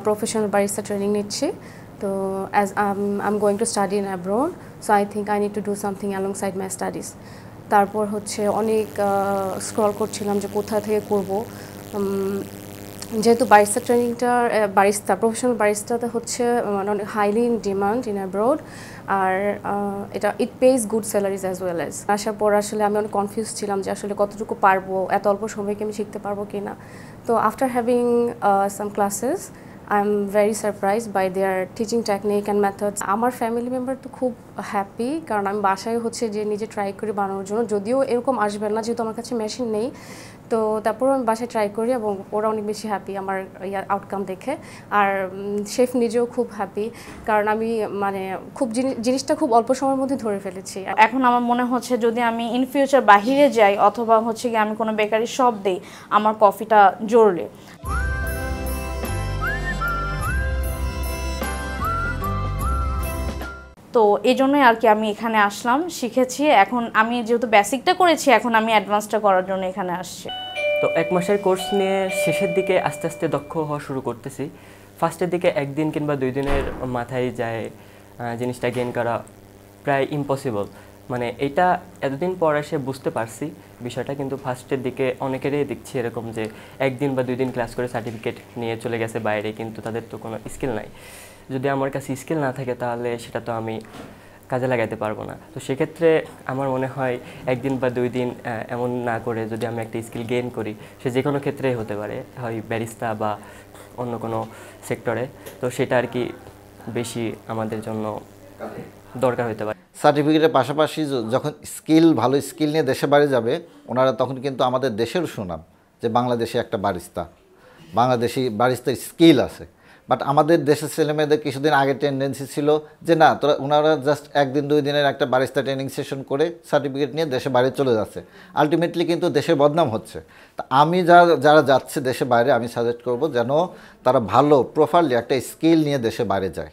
Professional barista training নিচ্ছি। তো as I am going to study in abroad, so I think I need to do something along side my studies. তারপর হচ্ছে অনেক scroll করছিলাম যে কোথা থেকে করব। যেহেতু বারিস্তা ট্রেনিংটা প্রফেশনাল বারিস্তাতে হচ্ছে মানে অনেক highly in demand in abroad, আর it pays good salaries as well as. আসার পর আসলে আমি অনেক কনফিউজ ছিলাম যে আসলে কতটুকু পারবো, এত অল্প সময়কে আমি শিখতে পারবো কি না। তো after having some classes I am very surprise by their teaching technique and methods. আমার ফ্যামিলি মেম্বার তো খুব হ্যাপি, কারণ আমি বাসায় হচ্ছে যে নিজে ট্রাই করি বানানোর জন্য, যদিও এরকম আসবে না যেহেতু আমার কাছে মেশিন নেই। তো তারপরও আমি বাসায় ট্রাই করি এবং ওরা অনেক বেশি হ্যাপি আমার আউটকাম দেখে। আর শেফ নিজেও খুব হ্যাপি, কারণ আমি মানে খুব জিনিসটা খুব অল্প সময়ের মধ্যে ধরে ফেলেছি। এখন আমার মনে হচ্ছে যদি আমি ইন ফিউচার বাহিরে যাই অথবা হচ্ছে কি আমি কোনো বেকারি শপ দিই, আমার কফিটা জরুরি। তো এই জন্যই আর কি আমি এখানে আসলাম, শিখেছি। এখন আমি যেহেতু বেসিকটা করেছি, এখন আমি অ্যাডভান্সটা করার জন্য এখানে আসছি। তো 1 মাসের কোর্স নিয়ে শেষের দিকে আস্তে আস্তে দক্ষ হওয়া শুরু করতেছি। ফার্স্টের দিকে 1 দিন কিংবা 2 দিনের মাথায় যায় জিনিসটা গেইন করা প্রায় ইম্পসিবল। মানে এটা এতদিন পর এসে বুঝতে পারছি বিষয়টা, কিন্তু ফার্স্টের দিকে অনেকেরই দেখছি এরকম যে 1 দিন বা 2 দিন ক্লাস করে সার্টিফিকেট নিয়ে চলে গেছে বাইরে, কিন্তু তাদের তো কোনো স্কিল নাই। যদি আমার কাছে স্কিল না থাকে তাহলে সেটা তো আমি কাজে লাগাতে পারবো না। তো সেক্ষেত্রে আমার মনে হয় 1 দিন বা 2 দিন এমন না করে যদি আমি একটা স্কিল গেইন করি, সে যে কোনো ক্ষেত্রেই হতে পারে, হয় ব্যারিস্তা বা অন্য কোনো সেক্টরে, তো সেটা আর কি বেশি আমাদের জন্য দরকার হতে পারে। সার্টিফিকেটের পাশাপাশি যখন ভালো স্কিল নিয়ে দেশে বাইরে যাবে, ওনারা তখন কিন্তু আমাদের দেশের সুনাম যে বাংলাদেশে একটা বাংলাদেশি বারিস্তার স্কিল আছে। বাট আমাদের দেশের ছেলেমেয়েদের কিছুদিন আগে টেন্ডেন্সি ছিল যে না, ওনারা জাস্ট 1 দিন 2 দিনের একটা বারিস্তা ট্রেনিং সেশন করে সার্টিফিকেট নিয়ে দেশে বাইরে চলে যাচ্ছে। আলটিমেটলি কিন্তু দেশের বদনাম হচ্ছে। তা আমি যারা যাচ্ছে দেশে বাইরে, আমি সাজেস্ট করব যেন তারা ভালো প্রপারলি একটা স্কিল নিয়ে দেশে বাইরে যায়।